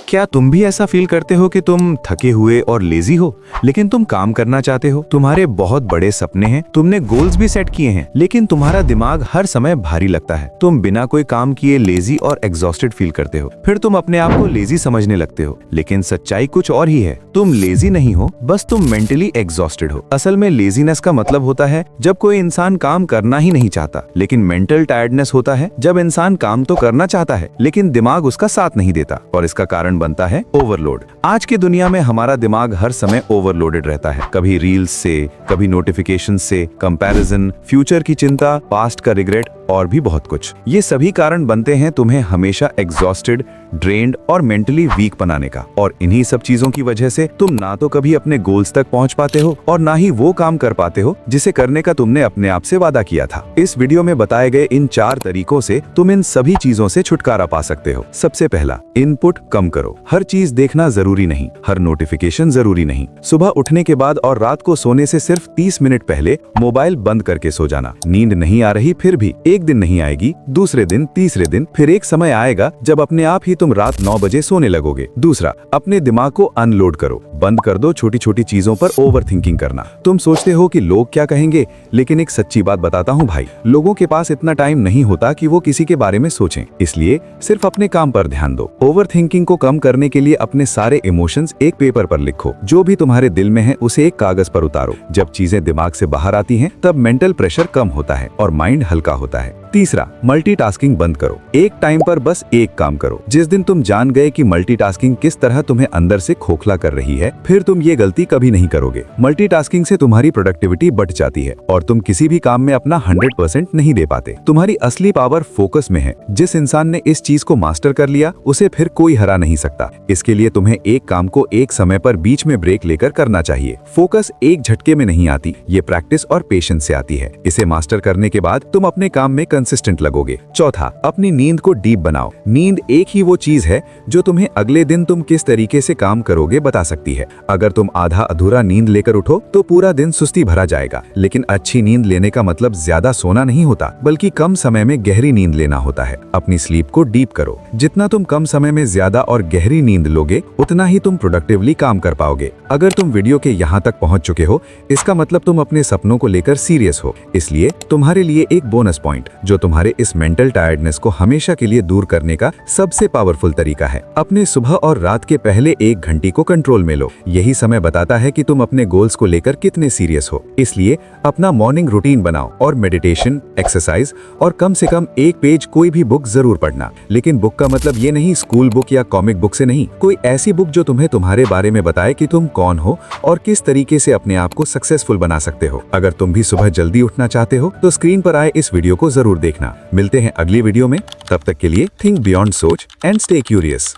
क्या तुम भी ऐसा फील करते हो कि तुम थके हुए और लेजी हो, लेकिन तुम काम करना चाहते हो? तुम्हारे बहुत बड़े सपने हैं, तुमने गोल्स भी सेट किए हैं, लेकिन तुम्हारा दिमाग हर समय भारी लगता है। तुम बिना कोई काम किए लेजी और एग्जॉस्टेड फील करते हो। फिर तुम अपने आप को लेजी समझने लगते हो, लेकिन सच्चाई कुछ और ही है। तुम लेजी नहीं हो, बस तुम मेंटली एग्जॉस्टेड हो। असल में लेजीनेस का मतलब होता है जब कोई इंसान काम करना ही नहीं चाहता, लेकिन मेंटल टायर्डनेस होता है जब इंसान काम तो करना चाहता है लेकिन दिमाग उसका साथ नहीं देता, और इसका कारण बनता है ओवरलोड। आज की दुनिया में हमारा दिमाग हर समय ओवरलोडेड रहता है, कभी रील्स से, कभी नोटिफिकेशन से, कंपैरिजन, फ्यूचर की चिंता, पास्ट का रिग्रेट और भी बहुत कुछ। ये सभी कारण बनते हैं तुम्हें हमेशा एग्जॉस्टेड, ड्रेन्ड और मेंटली वीक बनाने का। और इन्हीं सब चीजों की वजह से तुम ना तो कभी अपने गोल्स तक पहुंच पाते हो और ना ही वो काम कर पाते हो जिसे करने का तुमने अपने आप से वादा किया था। इस वीडियो में बताए गए इन 4 तरीकों से तुम इन सभी चीजों से छुटकारा पा सकते हो। सबसे पहला, इनपुट कम करो। हर चीज देखना जरूरी नहीं, हर नोटिफिकेशन जरूरी नहीं। सुबह उठने के बाद और रात को सोने से सिर्फ 30 मिनट पहले मोबाइल बंद करके सो जाना। नींद नहीं आ रही फिर भी, एक दिन नहीं आएगी, दूसरे दिन, तीसरे दिन, फिर एक समय आएगा जब अपने आप ही तुम रात 9 बजे सोने लगोगे। दूसरा, अपने दिमाग को अनलोड करो। बंद कर दो छोटी छोटी चीजों पर ओवर थिंकिंग करना। तुम सोचते हो कि लोग क्या कहेंगे, लेकिन एक सच्ची बात बताता हूँ भाई, लोगों के पास इतना टाइम नहीं होता कि वो किसी के बारे में सोचें। इसलिए सिर्फ अपने काम पर ध्यान दो। ओवर थिंकिंग को कम करने के लिए अपने सारे इमोशंस एक पेपर पर लिखो। जो भी तुम्हारे दिल में है उसे एक कागज पर उतारो। जब चीजें दिमाग से बाहर आती हैं तब मेंटल प्रेशर कम होता है और माइंड हल्का होता है। तीसरा, मल्टीटास्किंग बंद करो। एक टाइम पर बस एक काम करो। जिस दिन तुम जान गए कि मल्टीटास्किंग किस तरह तुम्हें अंदर से खोखला कर रही है, फिर तुम ये गलती कभी नहीं करोगे। मल्टीटास्किंग से तुम्हारी प्रोडक्टिविटी बढ़ जाती है और तुम किसी भी काम में अपना 100% नहीं दे पाते। तुम्हारी असली पावर फोकस में है। जिस इंसान ने इस चीज को मास्टर कर लिया उसे फिर कोई हरा नहीं सकता। इसके लिए तुम्हें एक काम को एक समय पर बीच में ब्रेक लेकर करना चाहिए। फोकस एक झटके में नहीं आती, ये प्रैक्टिस और पेशेंस से आती है। इसे मास्टर करने के बाद तुम अपने काम में कंसिस्टेंट लगोगे। चौथा, अपनी नींद को डीप बनाओ। नींद एक ही वो चीज है जो तुम्हें अगले दिन तुम किस तरीके से काम करोगे बता सकती है। अगर तुम आधा अधूरा नींद लेकर उठो तो पूरा दिन सुस्ती भरा जाएगा, लेकिन अच्छी नींद लेने का मतलब ज्यादा सोना नहीं होता, बल्कि कम समय में गहरी नींद लेना होता है। अपनी स्लीप को डीप करो। जितना तुम कम समय में ज्यादा और गहरी नींद लोगे, उतना ही तुम प्रोडक्टिवली काम कर पाओगे। अगर तुम वीडियो के यहाँ तक पहुँच चुके हो, इसका मतलब तुम अपने सपनों को लेकर सीरियस हो। इसलिए तुम्हारे लिए एक बोनस पॉइंट, जो तुम्हारे इस मेंटल टायर्डनेस को हमेशा के लिए दूर करने का सबसे पावरफुल तरीका है। अपने सुबह और रात के पहले 1 घंटे को कंट्रोल में लो। यही समय बताता है कि तुम अपने गोल्स को लेकर कितने सीरियस हो। इसलिए अपना मॉर्निंग रूटीन बनाओ और मेडिटेशन, एक्सरसाइज और कम से कम 1 पेज कोई भी बुक जरूर पढ़ना। लेकिन बुक का मतलब ये नहीं स्कूल बुक या कॉमिक बुक से नहीं, कोई ऐसी बुक जो तुम्हें तुम्हारे बारे में बताए कि तुम कौन हो और किस तरीके से अपने आप को सक्सेसफुल बना सकते हो। अगर तुम भी सुबह जल्दी उठना चाहते हो तो स्क्रीन पर आए इस वीडियो को जरूर देखना। मिलते हैं अगली वीडियो में, तब तक के लिए थिंक बियॉन्ड सोच एंड स्टे क्यूरियस।